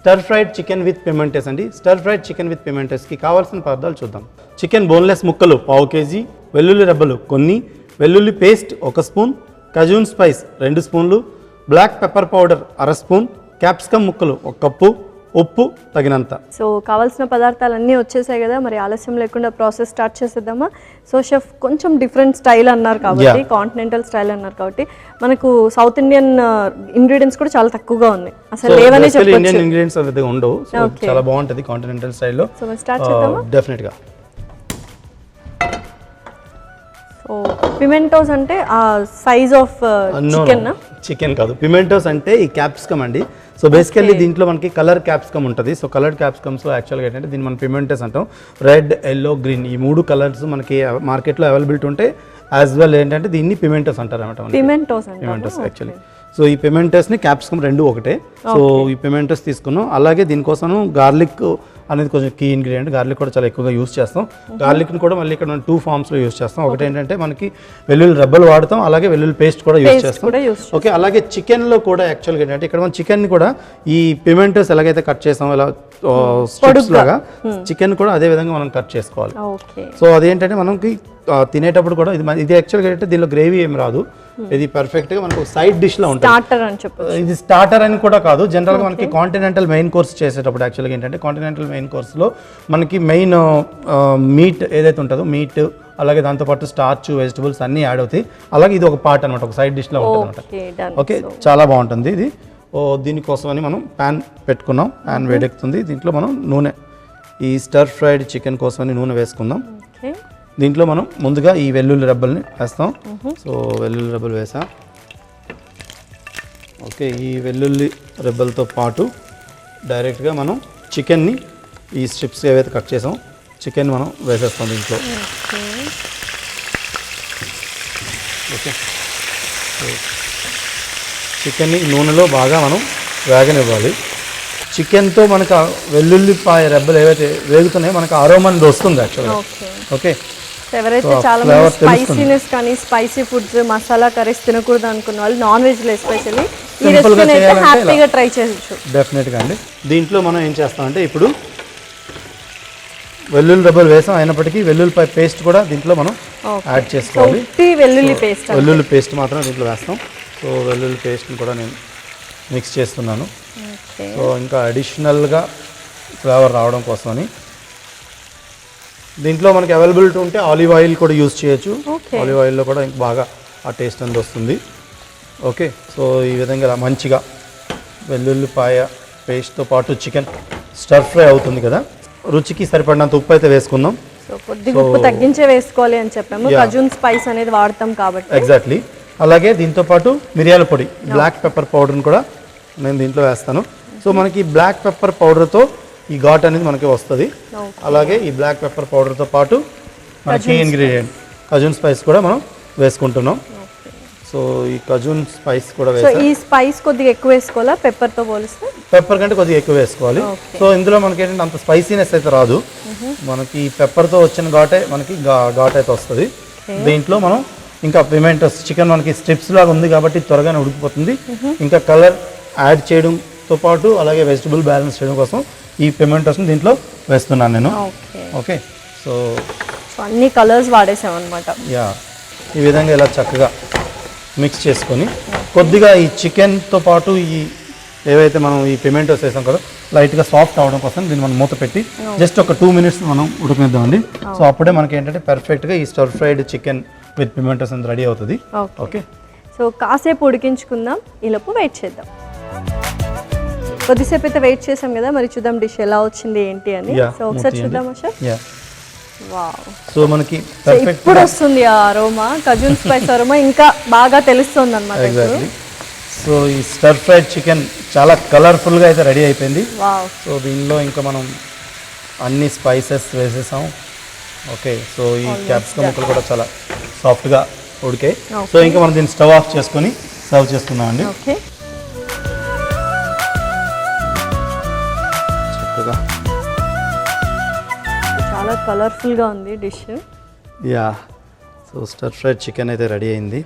స్టర్ fried chicken with పిమెంటస్ అండి. స్టర్ fried chicken with పిమెంటస్కి కావాల్సిన పదార్థాలు చూద్దాం. చికెన్ బోన్లెస్ ముక్కలు 1/2 kg, వెల్లుల్లి రెబ్బలు కొన్ని, వెల్లుల్లి పేస్ట్ 1 స్పూన్, కజూన్ స్పైస్ 2 స్పూన్లు, black pepper powder 1/2 spoon, capsicum ముక్కలు 1 కప్పు, ఉప్పు తగినంత. సో కావాల్సిన పదార్థాలన్నీ వచ్చేసాయి కదా, మరి ఆలస్యం లేకుండా ప్రాసెస్ స్టార్ట్ చేసేద్దామా? సో షెఫ్ కొంచెం డిఫరెంట్ స్టైల్ అన్నారు కాబట్టి, కాంటినెంటల్ స్టైల్ అన్నారు కాబట్టి, మనకు సౌత్ ఇండియన్ ఇంగ్రీడియంట్స్ కూడా చాలా తక్కువగా ఉన్నాయి, అసలు లేవనే చెప్పొచ్చు. ఇండియన్ ఇంగ్రీడియంట్స్ అయితే ఉండవు, సో చాలా బాగుంటది కాంటినెంటల్ స్టైల్లో. సో మనం స్టార్ట్ చేద్దామా? డెఫినెట్ గా. సో పిమెంటోస్ అంటే ఆ సైజ్ ఆఫ్ చికెన్ కాదు, పిమెంటోస్ అంటే ఈ క్యాప్సికమ్ అండి. సో బేసికల్లీ దీంట్లో మనకి కలర్ క్యాప్సికమ్ ఉంటుంది. సో కలర్డ్ క్యాప్సికమ్స్ యాక్చువల్గా ఏంటంటే దీన్ని మనం పిమెంటోస్ అంటాం. రెడ్, ఎల్లో, గ్రీన్ ఈ 3 కలర్స్ మనకి మార్కెట్లో అవైలబిలిటీ ఉంటాయి. యాజ్ వెల్ ఏంటంటే దీన్ని పిమెంటోస్ అంటారు అనమాట. పిమెంటోస్ యాక్చువల్లీ. సో ఈ పిమెంటోస్ని క్యాప్సికమ్ 2 ఒకటే. సో ఈ పిమెంటోస్ తీసుకున్నాం. అలాగే దీనికోసం గార్లిక్ అనేది కొంచెం కీ ఇంగ్రీడియంట్. గార్లిక్ కూడా చాలా ఎక్కువగా యూస్ చేస్తాం. గార్లిక్ని కూడా మళ్ళీ ఇక్కడ మనం 2 ఫార్మ్స్లో యూస్ చేస్తాం. ఒకటి ఏంటంటే మనకి వెల్లుల్లి రెబ్బలు వాడతాం, అలాగే వెల్లుల్లి పేస్ట్ కూడా యూస్ చేస్తాం. ఓకే, అలాగే చికెన్లో కూడా యాక్చువల్గా ఏంటంటే ఇక్కడ మనం చికెన్ని కూడా ఈ పిమెంటోస్ ఎలాగైతే కట్ చేస్తాం ఇలా స్ట్రిప్స్ లాగా, చికెన్ కూడా అదే విధంగా మనం కట్ చేసుకోవాలి. సో అదేంటంటే మనకి తినేటప్పుడు కూడా ఇది యాక్చువల్గా ఏంటంటే దీనిలో గ్రేవీ ఏం రాదు, ఇది పర్ఫెక్ట్ గా మనకు సైడ్ డిష్ లో ఉంటుంది. ఇది స్టార్టర్ అని కూడా కాదు, జనరల్ గా మనకి కాంటినెంటల్ మెయిన్ కోర్స్ చేసేటప్పుడు యాక్చువల్గా ఏంటంటే కాంటినెంటల్ మెయిన్ కోర్స్ లో మనకి మెయిన్ మీట్ ఏదైతే ఉంటుందో, మీట్ అలాగే దాంతోపాటు స్టార్చ్, వెజిటబుల్స్ అన్నీ యాడ్ అవుతాయి. అలాగే ఇది ఒక పార్ట్ అనమాట, ఒక సైడ్ డిష్ లో ఉంటుంది అనమాట. ఓకే, చాలా బాగుంటుంది ఇది. దీనికోసమని మనం ప్యాన్ పెట్టుకున్నాం. ప్యాన్ వేడెక్కుతుంది. దీంట్లో మనం నూనె, ఈ స్టర్ ఫ్రైడ్ చికెన్ కోసమని నూనె వేసుకుందాం. దీంట్లో మనం ముందుగా ఈ వెల్లుల్లి రెబ్బల్ని వేస్తాం. సో వెల్లుల్లి రెబ్బలు వేసాం. ఓకే, ఈ వెల్లుల్లి రెబ్బలతో పాటు డైరెక్ట్గా మనం చికెన్ని ఈ స్ట్రిప్స్ ఏవైతే కట్ చేసాం చికెన్ మనం వేసేస్తాం దీంట్లో. ఓకే, చికెన్ని నూనెలో బాగా మనం వేగనివ్వాలి. చికెన్తో మనకు వెల్లుల్లిపాయ రెబ్బలు ఏవైతే వేగుతున్నాయో మనకు అరోమా అనేది వస్తుంది యాక్చువల్గా. ఓకే, ఎవరైతే చాలా మంది స్పైసీనెస్ కానీ స్పైసీ ఫుడ్స్, మసాలా కర్రీస్ తినకూడదు అనుకున్న వాళ్ళు, నాన్ వెజ్లో ఎస్పెషల్లీ ఈ రెసిపీని అయితే హ్యాపీగా ట్రై చేయొచ్చు. డెఫినెట్గా అండి. దీంట్లో మనం ఏం చేస్తామంటే ఇప్పుడు వెల్లుల్లి రెబ్బలు వేసాం, అయినప్పటికీ వెల్లుల్లిపాయ పేస్ట్ కూడా దీంట్లో మనం యాడ్ చేసుకోవాలి. వెల్లుల్లి పేస్ట్ మాత్రం దీంట్లో వేస్తాం. సో వెల్లుల్లి పేస్ట్ని కూడా నేను మిక్స్ చేస్తున్నాను. సో ఇంకా అడిషనల్గా ఫ్లేవర్ రావడం కోసమని దీంట్లో మనకి అవైలబిలిటీ ఉంటే ఆలివ్ ఆయిల్ కూడా యూజ్ చేయొచ్చు. ఆలివ్ ఆయిల్లో కూడా బాగా ఆ టేస్ట్ అనేది వస్తుంది. ఓకే, సో ఈ విధంగా మంచిగా వెల్లుల్లిపాయ పేస్ట్తో పాటు చికెన్ స్టర్ ఫ్రై అవుతుంది కదా. రుచికి సరిపడినంత ఉప్పు అయితే వేసుకుందాం. కొద్దిగా ఉప్పు తగ్గించే వేసుకోవాలి అని చెప్పాము, కజూన్ స్పైస్ అనేది వాడతాం కాబట్టి. ఎగ్జాక్ట్లీ. అలాగే దీంతో పాటు మిరియాల పొడి, బ్లాక్ పెప్పర్ పౌడర్ని కూడా నేను దీంట్లో వేస్తాను. సో మనకి బ్లాక్ పెప్పర్ పౌడర్తో ఈ ఘాట్ అనేది మనకి వస్తుంది. అలాగే ఈ బ్లాక్ పెప్పర్ పౌడర్తో పాటు మనకి ఇంగ్రీడియంట్ కజూన్ స్పైస్ కూడా మనం వేసుకుంటున్నాం. సో ఈ కజూన్ స్పైస్ కూడా వేసాం. ఈ స్పైస్ కొద్దిగా ఎక్కువ వేసుకోవాలా పెప్పర్తో పోలిస్తే? పెప్పర్ కంటే కొద్దిగా ఎక్కువ వేసుకోవాలి. సో ఇందులో మనకి ఏంటంటే అంత స్పైసీనెస్ అయితే రాదు, మనకి పెప్పర్తో వచ్చిన ఘాటే మనకి ఘాట్ అయితే వస్తుంది. దీంట్లో మనం ఇంకా పిమెంటోస్, చికెన్ మనకి స్ట్రిప్స్ లాగా ఉంది కాబట్టి త్వరగానే ఉడికిపోతుంది. ఇంకా కలర్ యాడ్ చేయడంతో పాటు అలాగే వెజిటబుల్ బ్యాలెన్స్ చేయడం కోసం ఈ పిమెంటోస్ని దీంట్లో వేస్తున్నాను నేను. ఓకే, సో అన్ని కలర్స్ వాడేసాం అనమాట. యా, ఈ విధంగా ఇలా చక్కగా మిక్స్ చేసుకొని కొద్దిగా ఈ చికెన్తో పాటు ఈ ఏవైతే మనం ఈ పిమెంటోస్ వేసాం కదా లైట్గా సాఫ్ట్ అవడం కోసం దీన్ని మనం మూత పెట్టి జస్ట్ ఒక 2 minutes మనం ఉడకనిద్దామండి. సో అప్పుడే మనకి ఏంటంటే పర్ఫెక్ట్గా ఈ స్టర్ ఫ్రైడ్ చికెన్ విత్ పిమెంటోస్ అనేది రెడీ అవుతుంది. ఓకే, సో కాసేపు ఉడికించుకుందాం, ఈలోపు వెయిట్ చేద్దాం. కొద్దిసేపు అయితే వెయిట్ చేసాం కదా, మరి చూద్దాం డిష్ ఎలా వచ్చింది ఏంటి అని. సో ఒకసారి చూద్దామా షెఫ్? వావ్, సో మనకి ఇప్పుడు వస్తుంది ఆ అరోమా, కజూన్ స్పైస్ అరోమా ఇంకా బాగా తెలుస్తుంది అన్నమాట. ఎగ్జాక్ట్లీ. సో ఈ స్టర్ ఫ్రైడ్ చికెన్ చాలా కలర్ఫుల్గా అయితే రెడీ అయిపోయింది. సో దీనిలో ఇంకా మనం అన్ని స్పైసెస్ వేసేసాం. ఓకే, సో ఈ క్యాప్సికమ్ ముక్కలు కూడా చాలా సాఫ్ట్గా ఉడికాయి. సో ఇంకా మనం దీన్ని స్టవ్ ఆఫ్ చేసుకొని సర్వ్ చేసుకుందాం అండి. చక్కగా చాలా కలర్ఫుల్గా ఉంది dish. Yeah, so stir fried chicken అయితే రెడీ అయింది.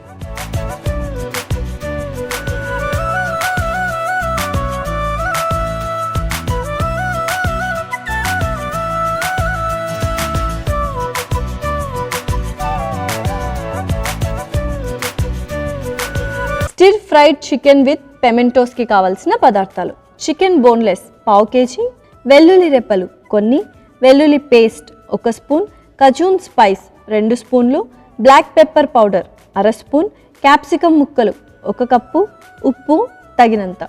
ఫ్రైడ్ చికెన్ విత్ పెమెంటోస్కి కావాల్సిన పదార్థాలు: చికెన్ బోన్లెస్ పావు కేజీ, వెల్లుల్లి రెప్పలు కొన్ని, వెల్లుల్లి పేస్ట్ 1 స్పూన్, కజూన్ స్పైస్ 2 స్పూన్లు, black pepper powder 1/2 spoon, capsicum ముక్కలు 1 కప్పు, ఉప్పు తగినంత.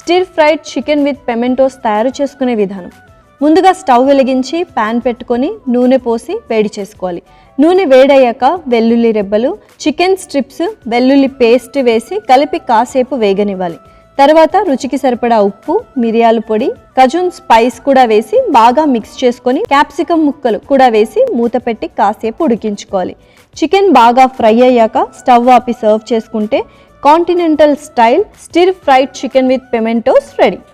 Stir fried chicken with pimentos తయారు చేసుకునే విధానం: ముందుగా స్టవ్ వెలిగించి ప్యాన్ పెట్టుకొని నూనె పోసి వేడి చేసుకోవాలి. నూనె వేడయ్యాక వెల్లుల్లి రెబ్బలు, చికెన్ స్ట్రిప్స్, వెల్లుల్లి పేస్ట్ వేసి కలిపి కాసేపు వేగనివ్వాలి. తర్వాత రుచికి సరిపడా ఉప్పు, మిరియాల పొడి, కజూన్ స్పైస్ కూడా వేసి బాగా మిక్స్ చేసుకొని క్యాప్సికమ్ ముక్కలు కూడా వేసి మూత పెట్టి కాసేపు ఉడికించుకోవాలి. చికెన్ బాగా ఫ్రై అయ్యాక స్టవ్ ఆపి సర్వ్ చేసుకుంటే continental style stir fried chicken with pimentos ready.